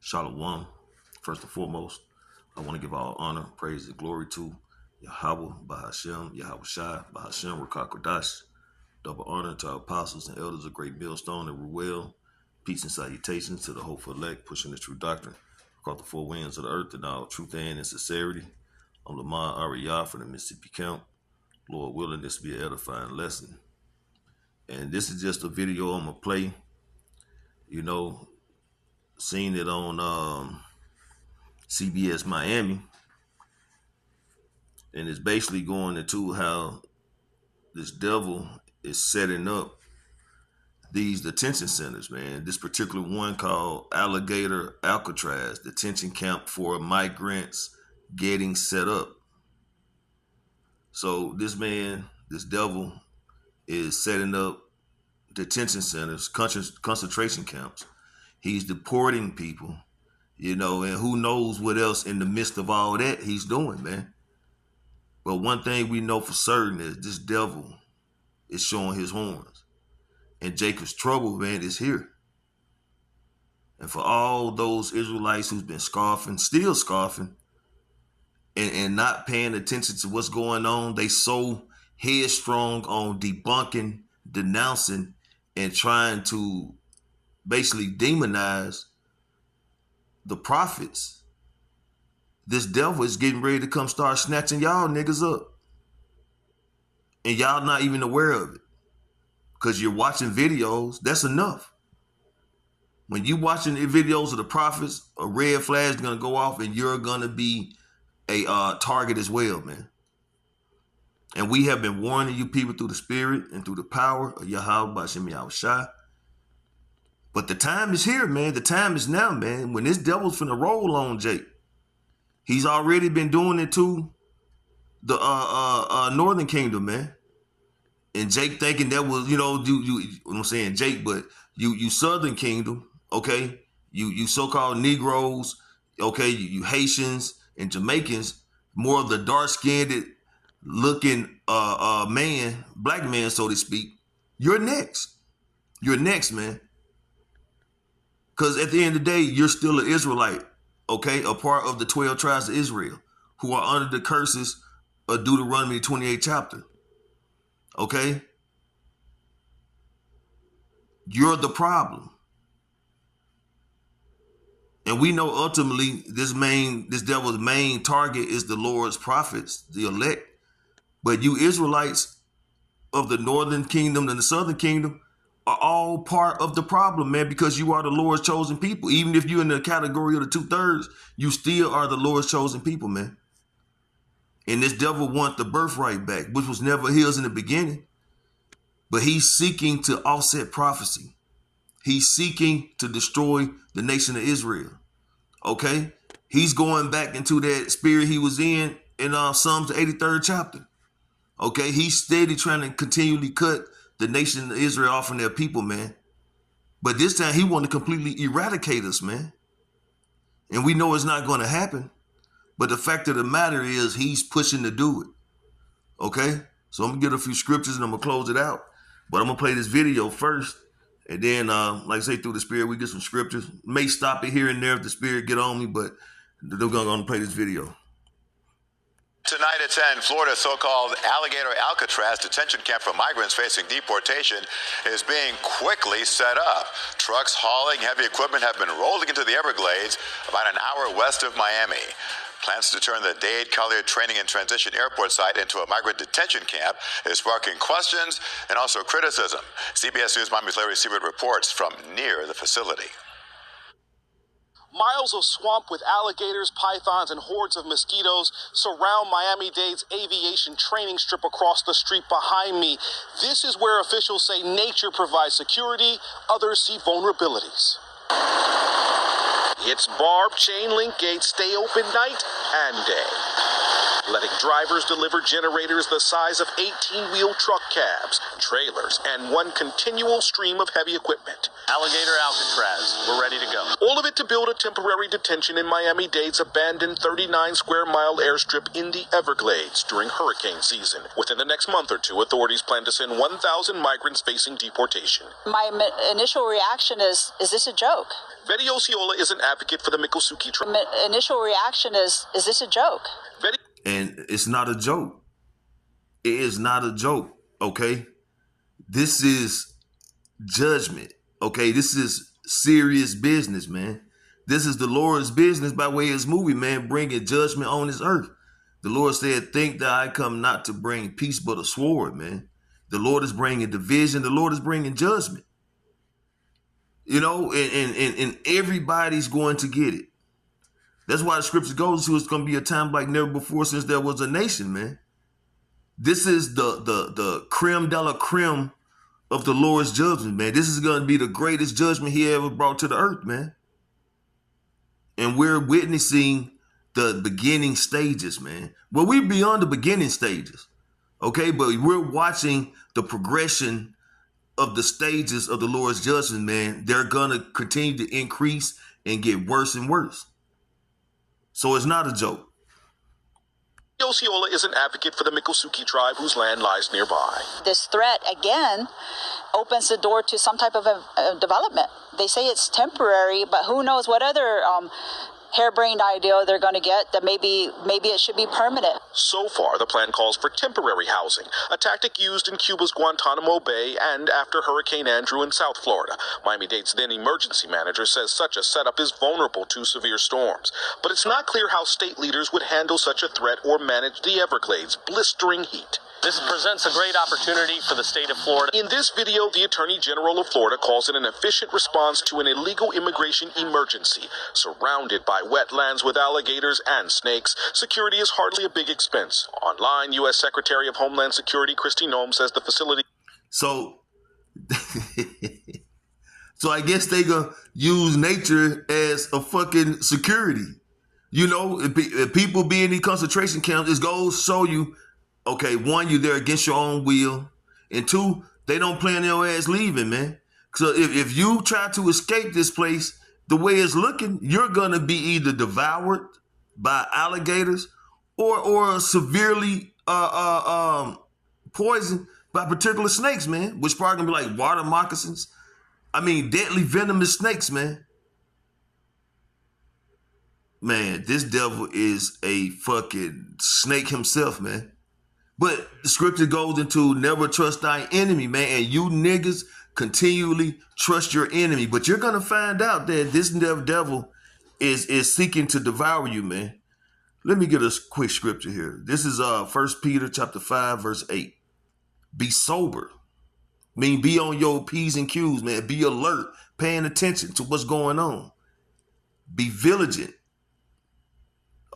Shalom. First and foremost, I want to give all honor, praise, and glory to Yahweh, Bahashem, Yahweh Shai, Bahashem, Rakakadash. Double honor to our apostles and elders of Great Millstone and Ruel. Peace and salutations to the hopeful elect, pushing the true doctrine across the four winds of the earth in all truth and sincerity. I'm Lamar Ariyah from the Mississippi Camp. Lord willing, this will be an edifying lesson. And this is just a video I'm going to play. You know, seen it on CBS Miami. And it's basically going into how this devil is setting up these detention centers, man. This particular one called Alligator, Alcatraz, detention camp for migrants getting set up. So this man, this devil, is setting up detention centers, concentration camps. He's deporting people, you know, and who knows what else in the midst of all that he's doing, man. But one thing we know for certain is this devil is showing his horns. And Jacob's trouble, man, is here. And for all those Israelites who's been scoffing, still scoffing, and not paying attention to what's going on, they so headstrong on debunking, denouncing, and trying to basically demonize the prophets. This devil is getting ready to come start snatching y'all niggas up. And y'all not even aware of it. Because you're watching videos, that's enough. When you watching the videos of the prophets, a red flag is going to go off and you're going to be a target as well, man. And we have been warning you people through the spirit and through the power of Yahweh, B'Shem Yahweh Shai. But the time is here, man. The time is now, man. When this devil's finna roll on Jake. He's already been doing it to the Northern Kingdom, man. And Jake thinking that was, you know, what I'm saying, Jake, but you Southern Kingdom, okay? You so-called Negroes, okay? You Haitians and Jamaicans, more of the dark-skinned looking man, black man, so to speak. You're next. You're next, man. Because at the end of the day, you're still an Israelite, okay? A part of the 12 tribes of Israel who are under the curses of Deuteronomy 28 chapter. Okay? You're the problem. And we know ultimately this devil's main target is the Lord's prophets, the elect. But you Israelites of the Northern Kingdom and the Southern Kingdom are all part of the problem, man, because you are the Lord's chosen people. Even if you're in the category of the 2/3, you still are the Lord's chosen people, man. And this devil wants the birthright back, which was never his in the beginning. But he's seeking to offset prophecy. He's seeking to destroy the nation of Israel. Okay? He's going back into that spirit he was in Psalms the 83rd chapter. Okay? He's steady trying to continually cut the nation of Israel off from their people, man. But this time he wants to completely eradicate us, man. And we know it's not going to happen. But the fact of the matter is he's pushing to do it. Okay? So I'm going to get a few scriptures and I'm going to close it out. But I'm going to play this video first. And then, like I say, through the spirit, we get some scriptures. May stop it here and there if the spirit get on me, but they're going to play this video. Tonight at 10, Florida's so-called Alligator Alcatraz detention camp for migrants facing deportation is being quickly set up. Trucks hauling heavy equipment have been rolling into the Everglades about an hour west of Miami. Plans to turn the Dade Collier Training and Transition Airport site into a migrant detention camp is sparking questions and also criticism. CBS News Miami's Larry Siebert reports from near the facility. Miles of swamp with alligators, pythons, and hordes of mosquitoes surround Miami-Dade's aviation training strip across the street behind me. This is where officials say nature provides security, others see vulnerabilities. Its barbed chain link gates stay open night and day. letting drivers deliver generators the size of 18-wheel truck cabs, trailers, and one continual stream of heavy equipment. Alligator, Alcatraz, we're ready to go. All of it to build a temporary detention in Miami-Dade's abandoned 39-square-mile airstrip in the Everglades during hurricane season. Within the next month or two, authorities plan to send 1,000 migrants facing deportation. My initial reaction is this a joke? Betty Osceola is an advocate for the Miccosukee tribe. My initial reaction is this a joke? And it's not a joke. It is not a joke, okay? This is judgment, okay? This is serious business, man. This is the Lord's business by way of his movie, man, bringing judgment on this earth. The Lord said, think that I come not to bring peace but a sword, man. The Lord is bringing division. The Lord is bringing judgment. You know, and everybody's going to get it. That's why the scripture goes to it's going to be a time like never before since there was a nation, man. This is the creme de la creme of the Lord's judgment, man. This is going to be the greatest judgment he ever brought to the earth, man. And we're witnessing the beginning stages, man. Well, we're beyond the beginning stages, okay? But we're watching the progression of the stages of the Lord's judgment, man. They're going to continue to increase and get worse and worse. So it's not a joke. Osceola is an advocate for the Miccosukee tribe whose land lies nearby. This threat, again, opens the door to some type of a development. They say it's temporary, but who knows what other harebrained idea they're going to get that maybe it should be permanent. So far, the plan calls for temporary housing, a tactic used in Cuba's Guantanamo Bay and after Hurricane Andrew in South Florida. Miami-Dade's then emergency manager says such a setup is vulnerable to severe storms. But it's not clear how state leaders would handle such a threat or manage the Everglades' blistering heat. This presents a great opportunity for the state of Florida. In this video, the Attorney General of Florida calls it an efficient response to an illegal immigration emergency. Surrounded by wetlands with alligators and snakes, security is hardly a big expense. Online, U.S. Secretary of Homeland Security Kristi Noem says the facility... So I guess they gonna use nature as a fucking security. You know, if people be in these concentration camps, it goes show you, okay, one, you're there against your own will. And two, they don't plan their ass leaving, man. So if you try to escape this place, the way it's looking, you're going to be either devoured by alligators or severely poisoned by particular snakes, man, which probably going to be like water moccasins. I mean, deadly venomous snakes, man. Man, this devil is a fucking snake himself, man. But the scripture goes into never trust thy enemy, man. And you niggas continually trust your enemy. But you're going to find out that this devil is seeking to devour you, man. Let me get a quick scripture here. This is 1 Peter chapter 5, verse 8. Be sober. I mean, be on your P's and Q's, man. Be alert, paying attention to what's going on. Be vigilant.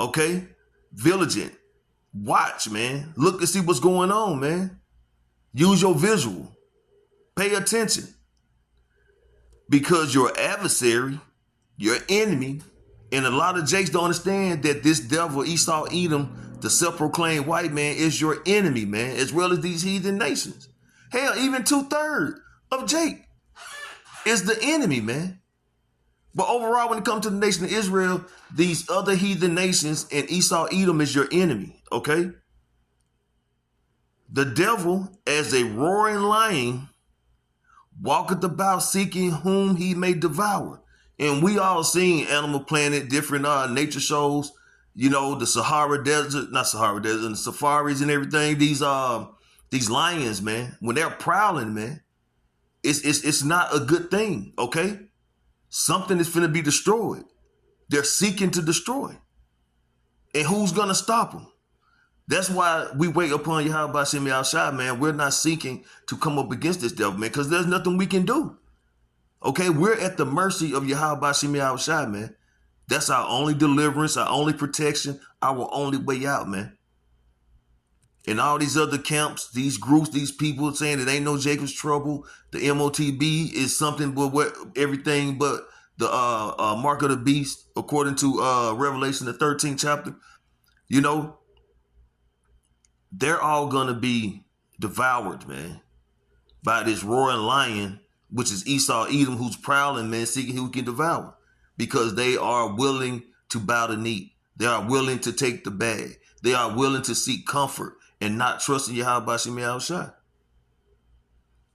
Okay? Vigilant. Watch, man. Look and see what's going on, man. Use your visual. Pay attention. Because your adversary, your enemy, and a lot of jakes don't understand that this devil, Esau, Edom, the self-proclaimed white man, is your enemy, man, as well as these heathen nations. Hell, even 2/3 of Jake is the enemy, man. But overall, when it comes to the nation of Israel, these other heathen nations and Esau, Edom is your enemy, okay? The devil, as a roaring lion, walketh about seeking whom he may devour. And we all seen Animal Planet, different nature shows, you know, the Sahara Desert, not Sahara Desert, and the safaris and everything. These lions, man, when they're prowling, man, it's not a good thing, okay? Something is finna be destroyed. They're seeking to destroy. And who's gonna stop them? That's why we wait upon Yahweh Bashim Yahushua, man. We're not seeking to come up against this devil, man, because there's nothing we can do. Okay, we're at the mercy of Yahweh Bashim Yahushua, man. That's our only deliverance, our only protection, our only way out, man. And all these other camps, these groups, these people saying it ain't no Jacob's trouble. The MOTB is something but what everything but the mark of the beast, according to Revelation, the 13th chapter. You know, they're all gonna be devoured, man, by this roaring lion, which is Esau, Edom, who's prowling, man, seeking who can devour, because they are willing to bow the knee. They are willing to take the bag. They are willing to seek comfort and not trust in Yahweh Bashim Yahushua.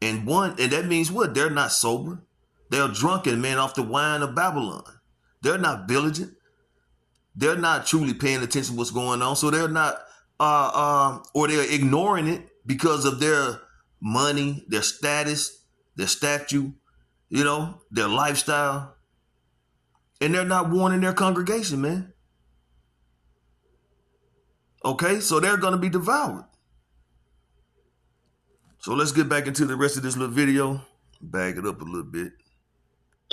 And that means what? They're not sober. They're drunken, man, off the wine of Babylon. They're not vigilant. They're not truly paying attention to what's going on. So they're not, or they're ignoring it because of their money, their status, their statue, their lifestyle. And they're not warning their congregation, man. Okay, so they're going to be devoured. So let's get back into the rest of this little video. Bag it up a little bit.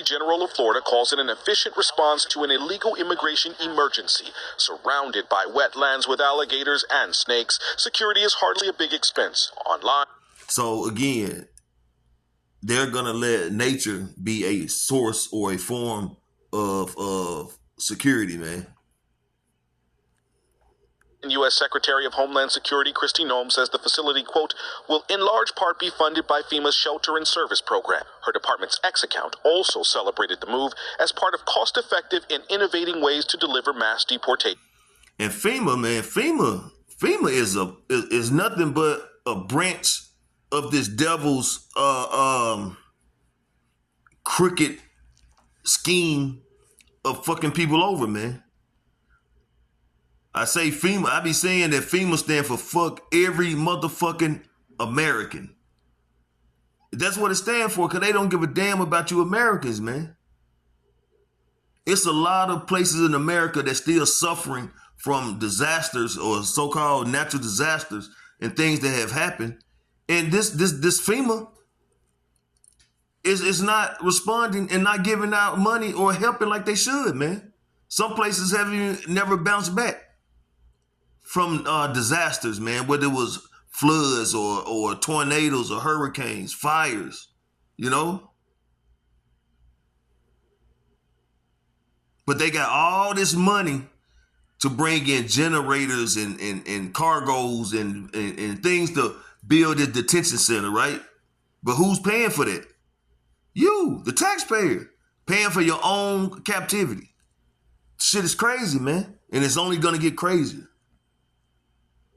General of Florida calls it an efficient response to an illegal immigration emergency. Surrounded by wetlands with alligators and snakes, security is hardly a big expense. Online. So again, they're going to let nature be a source or a form of security, man. U.S. Secretary of Homeland Security Kristi Noem says the facility, quote, will in large part be funded by FEMA's Shelter and Service Program. Her department's X account also celebrated the move as part of cost-effective and innovating ways to deliver mass deportation. And FEMA, man, FEMA is nothing but a branch of this devil's crooked scheme of fucking people over, man. I say FEMA, I be saying that FEMA stand for fuck every motherfucking American. That's what it stands for, because they don't give a damn about you Americans, man. It's a lot of places in America that's still suffering from disasters or so-called natural disasters and things that have happened. And this FEMA is not responding and not giving out money or helping like they should, man. Some places haven't never bounced back from disasters, man, whether it was floods or tornadoes or hurricanes, fires, But they got all this money to bring in generators and cargos and things to build a detention center, right? But who's paying for that? You, the taxpayer, paying for your own captivity. Shit is crazy, man. And it's only going to get crazier.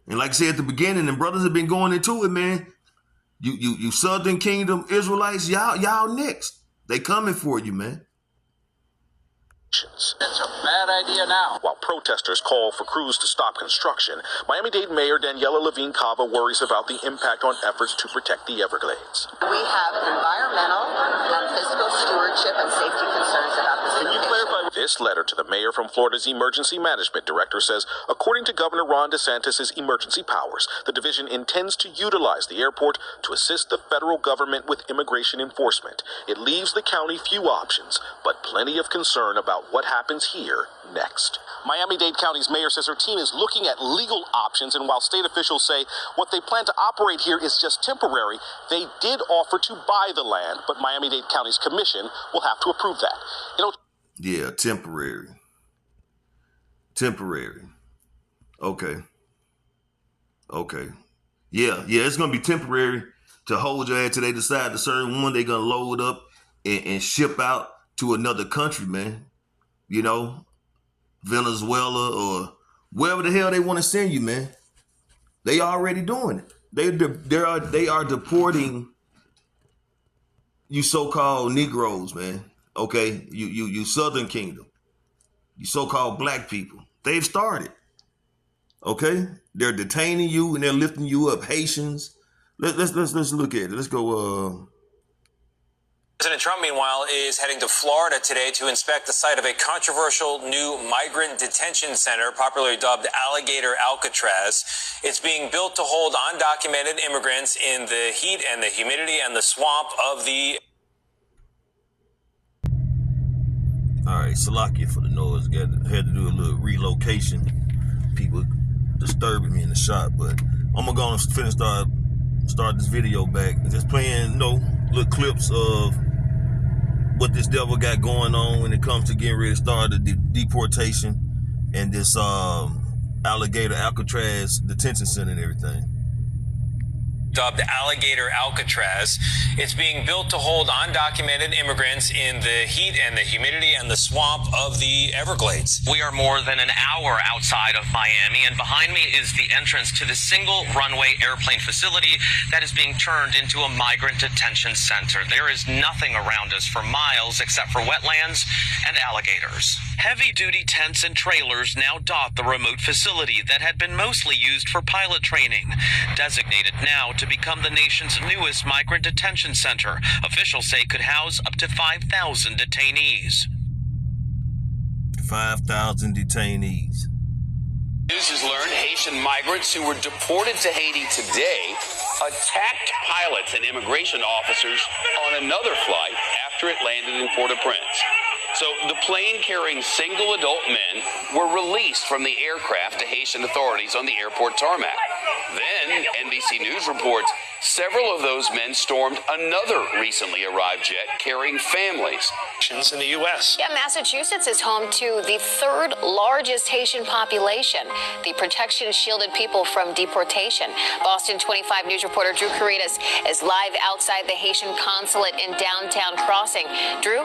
And like I said at the beginning, and brothers have been going into it, man. You Southern Kingdom Israelites, y'all next. They coming for you, man. It's a bad idea now. While protesters call for crews to stop construction, Miami-Dade Mayor Daniela Levine Cava worries about the impact on efforts to protect the Everglades. We have environmental and physical stewardship and safety concerns about this. Can you clarify? This letter to the mayor from Florida's Emergency Management Director says, according to Governor Ron DeSantis' emergency powers, the division intends to utilize the airport to assist the federal government with immigration enforcement. It leaves the county few options, but plenty of concern about what happens here next. Miami-Dade County's mayor says her team is looking at legal options, and while state officials say what they plan to operate here is just temporary, they did offer to buy the land, but Miami-Dade County's commission will have to approve that. Yeah, temporary. Okay. Yeah, it's going to be temporary to hold your ass till they decide to serve one. They're going to load up and ship out to another country, man. Venezuela or wherever the hell they want to send you, man. They already doing it. They are deporting you so-called Negroes, man. Okay, you Southern Kingdom, you so-called black people. They've started. Okay, they're detaining you and they're lifting you up. Haitians. Let's look at it. Let's go. President Trump, meanwhile, is heading to Florida today to inspect the site of a controversial new migrant detention center, popularly dubbed Alligator Alcatraz. It's being built to hold undocumented immigrants in the heat and the humidity and the swamp of the... All right, Salakia for the noise. Had to do a little relocation. People disturbing me in the shop, but I'm gonna go and finish start this video back and just playing, little clips of what this devil got going on when it comes to getting ready to start the deportation and this Alligator, Alcatraz detention center and everything. Dubbed Alligator Alcatraz. It's being built to hold undocumented immigrants in the heat and the humidity and the swamp of the Everglades. We are more than an hour outside of Miami, and behind me is the entrance to the single runway airplane facility that is being turned into a migrant detention center. There is nothing around us for miles except for wetlands and alligators. Heavy-duty tents and trailers now dot the remote facility that had been mostly used for pilot training, designated now to become the nation's newest migrant detention center. Officials say could house up to 5,000 detainees. 5,000 detainees. News has learned Haitian migrants who were deported to Haiti today attacked pilots and immigration officers on another flight after it landed in Port-au-Prince. So the plane carrying single adult men were released from the aircraft to Haitian authorities on the airport tarmac. Then NBC News reports several of those men stormed another recently arrived jet carrying families. In the U.S. Yeah, Massachusetts is home to the third largest Haitian population. The protection shielded people from deportation. Boston 25 News reporter Drew Caritas is live outside the Haitian consulate in downtown Crossing. Drew?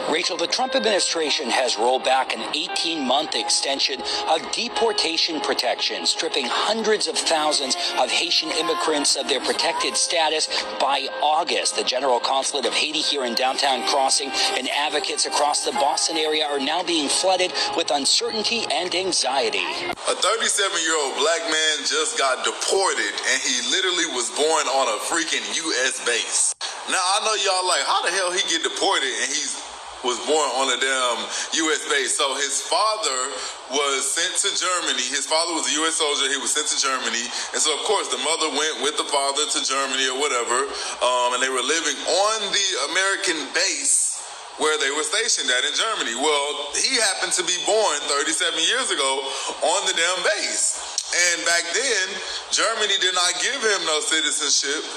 Rachel, the Trump administration has rolled back an 18-month extension of deportation protection, stripping hundreds of thousands of Haitian immigrants of their protected status by August. The General Consulate of Haiti here in downtown Crossing and advocates across the Boston area are now being flooded with uncertainty and anxiety. A 37-year-old black man just got deported, and he literally was born on a freaking U.S. base. Now, I know y'all like, how the hell he get deported and was born on a damn U.S. base? So his father was sent to Germany. His father was a U.S. soldier. He was sent to Germany. And so, of course, the mother went with the father to Germany or whatever, and they were living on the American base where they were stationed at in Germany. Well, he happened to be born 37 years ago on the damn base. And back then, Germany did not give him no citizenship.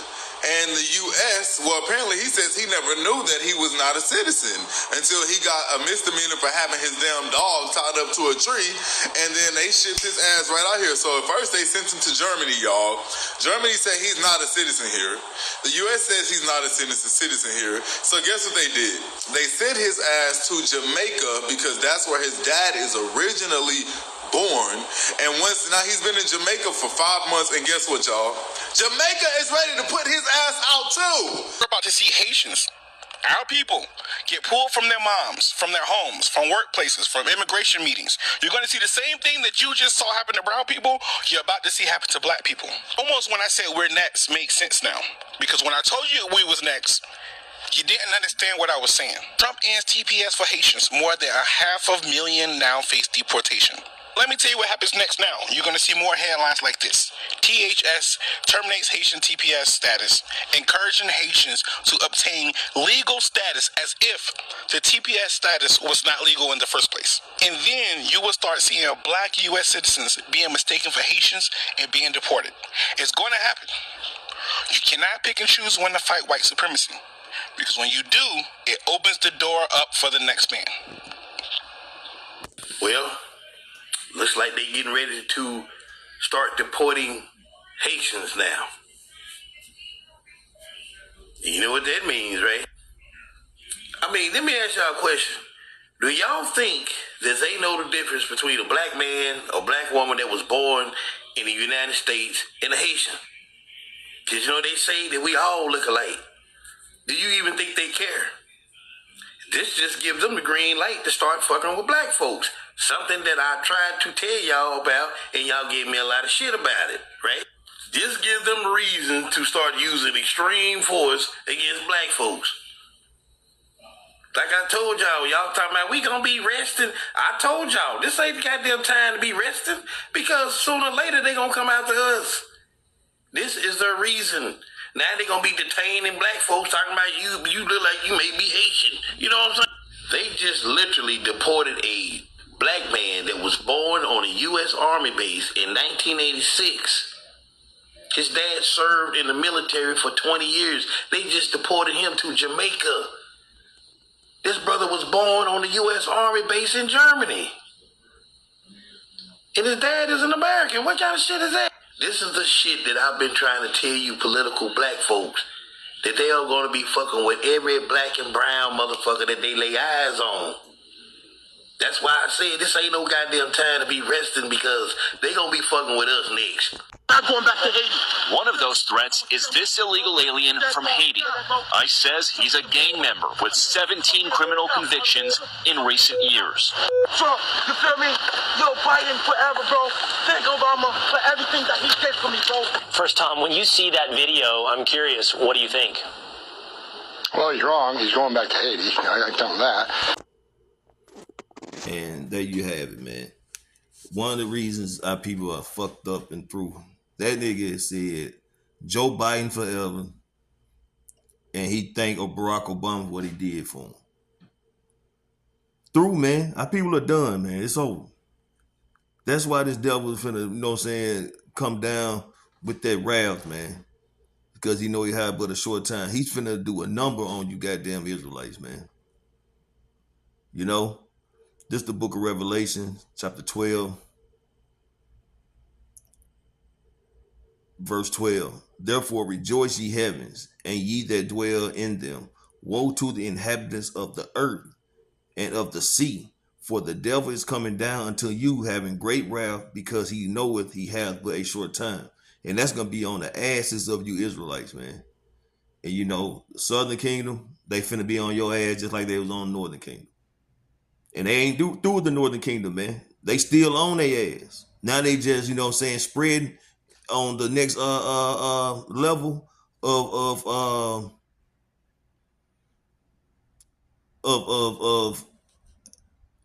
And the U.S., well, apparently he says he never knew that he was not a citizen until he got a misdemeanor for having his damn dog tied up to a tree, and then they shipped his ass right out here. So at first they sent him to Germany, y'all. Germany said he's not a citizen here. The U.S. says he's not a citizen here. So guess what they did? They sent his ass to Jamaica because that's where his dad is originally born. And now he's been in Jamaica for 5 months, and guess what, y'all? Jamaica is ready to put his ass out too. We're about to see Haitians, our people, get pulled from their moms, from their homes, from workplaces, from immigration meetings. You're going to see the same thing that you just saw happen to brown people, you're about to see happen to black people. Almost when I said we're next makes sense now. Because when I told you we was next, you didn't understand what I was saying. Trump ends TPS for Haitians. More than 500,000 now face deportation. Let me tell you what happens next now. You're going to see more headlines like this. THS terminates Haitian TPS status, encouraging Haitians to obtain legal status as if the TPS status was not legal in the first place. And then you will start seeing black U.S. citizens being mistaken for Haitians and being deported. It's going to happen. You cannot pick and choose when to fight white supremacy, because when you do, it opens the door up for the next man. Well, looks like they're getting ready to start deporting Haitians now. You know what that means, right? I mean, let me ask y'all a question. Do y'all think that they know the difference between a black man or black woman that was born in the United States and a Haitian? Because, you know, they say that we all look alike. Do you even think they care? This just gives them the green light to start fucking with black folks. Something that I tried to tell y'all about, and y'all gave me a lot of shit about it, right? This gives them a reason to start using extreme force against black folks. Like I told y'all talking about we gonna be resting. I told y'all, this ain't the goddamn time to be resting, because sooner or later they gonna come after us. This is their reason. Now they gonna be detaining black folks, talking about you look like you may be Haitian. You know what I'm saying? They just literally deported a black man that was born on a U.S. Army base in 1986. His dad served in the military for 20 years. They just deported him to Jamaica. This brother was born on the U.S. Army base in Germany. And his dad is an American. What kind of shit is that? This is the shit that I've been trying to tell you political black folks, that they are going to be fucking with every black and brown motherfucker that they lay eyes on. That's why I said this ain't no goddamn time to be resting, because they gonna be fucking with us next. Not going back to Haiti. One of those threats is this illegal alien from Haiti. ICE says he's a gang member with 17 criminal convictions in recent years. Trump, you feel me? Yo, Biden forever, bro. Thank Obama for everything that he did for me, bro. First, Tom, when you see that video, I'm curious, what do you think? Well, he's wrong. He's going back to Haiti. I tell him that. And there you have it, man. One of the reasons our people are fucked up and through. That nigga said Joe Biden forever, and he thanked Barack Obama for what he did for him. Through, man. Our people are done, man. It's over. That's why this devil is finna, you know what I'm saying, come down with that wrath, man. Because he know he had but a short time. He's finna do a number on you goddamn Israelites, man. You know? This is the book of Revelation, chapter 12, verse 12. Therefore rejoice ye heavens, and ye that dwell in them. Woe to the inhabitants of the earth and of the sea, for the devil is coming down unto you, having great wrath, because he knoweth he hath but a short time. And that's going to be on the asses of you Israelites, man. And you know, the southern kingdom, they finna be on your ass just like they was on the northern kingdom. And they ain't through with the northern kingdom, man. They still on their ass. Now they just, you know what I'm saying, spreading on the next level of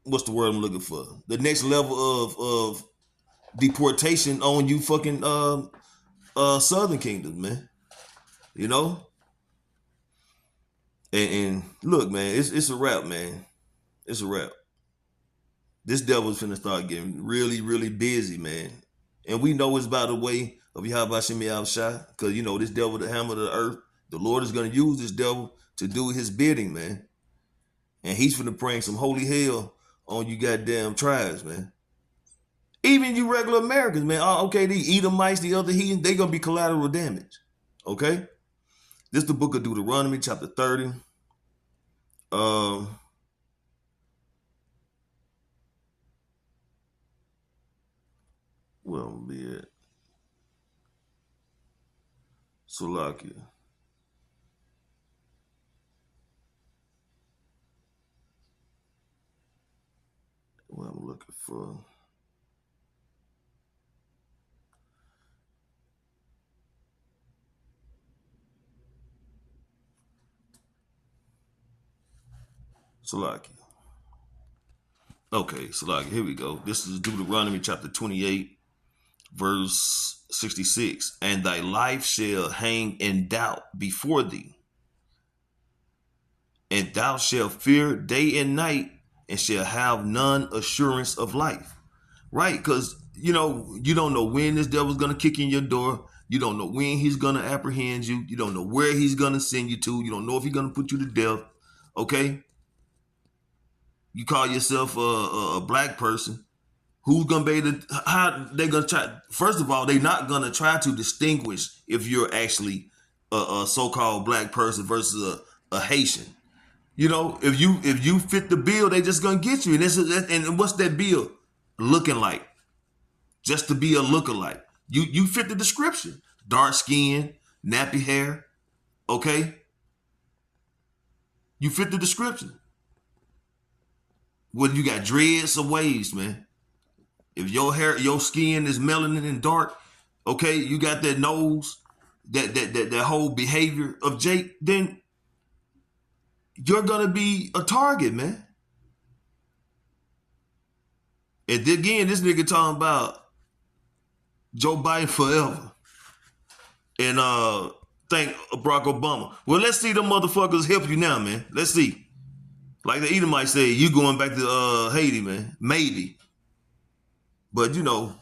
what's the word I'm looking for? The next level of deportation on you fucking southern kingdom, man. You know? And look, man, it's a wrap, man. It's a wrap. This devil's finna start getting really, really busy, man. And we know it's by the way of Yahweh Shem Shai, because, you know, this devil, the hammer of the earth, the Lord is going to use this devil to do his bidding, man. And he's finna bring some holy hell on you goddamn tribes, man. Even you regular Americans, man. Okay, the Edomites, the other heathens, they going to be collateral damage. Okay? This is the book of Deuteronomy, chapter 30. Well, be it. Salakia. What I'm looking for. Salakia. Okay, Salakia, here we go. This is Deuteronomy chapter 28, verse 66. And thy life shall hang in doubt before thee, and thou shalt fear day and night, and shall have none assurance of life. Right? Because, you know, you don't know when this devil's going to kick in your door. You don't know when he's going to apprehend you. You don't know where he's going to send you to. You don't know if he's going to put you to death. Okay? You call yourself a black person. Who's going to be able to, how they going to try? First of all, they're not going to try to distinguish if you're actually a so-called black person versus a Haitian. You know, if you fit the bill, they just going to get you. And what's that bill looking like? Just to be a lookalike. You fit the description. Dark skin, nappy hair. Okay? You fit the description. Whether you got dreads or waves, man. If your hair, your skin is melanin and dark, okay, you got that nose, that whole behavior of Jake, then you're gonna be a target, man. And again, this nigga talking about Joe Biden forever. And thank Barack Obama. Well, let's see them motherfuckers help you now, man. Let's see. Like the Edomites say, you going back to Haiti, man. Maybe. But, you know,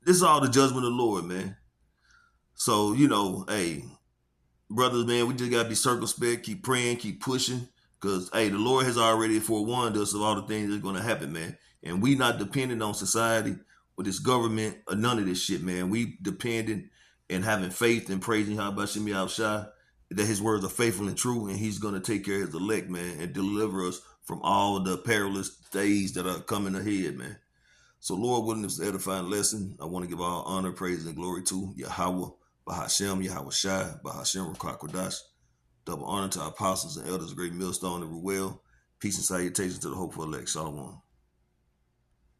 this is all the judgment of the Lord, man. So, you know, hey, brothers, man, we just got to be circumspect, keep praying, keep pushing. Because, hey, the Lord has already forewarned us of all the things that's going to happen, man. And we not dependent on society with this government or none of this shit, man. We dependent and having faith and praising Habashim Yahushua that his words are faithful and true, and he's going to take care of his elect, man, and deliver us from all the perilous days that are coming ahead, man. So, Lord, willing, this edifying lesson, I want to give all honor, praise, and glory to Yahweh, Bahashem, Yahweh Shai, Bahashem, Ruach Kodash. Double honor to our apostles and elders, great millstone and Ruel. Peace and salutations to the hopeful elect. Shalom.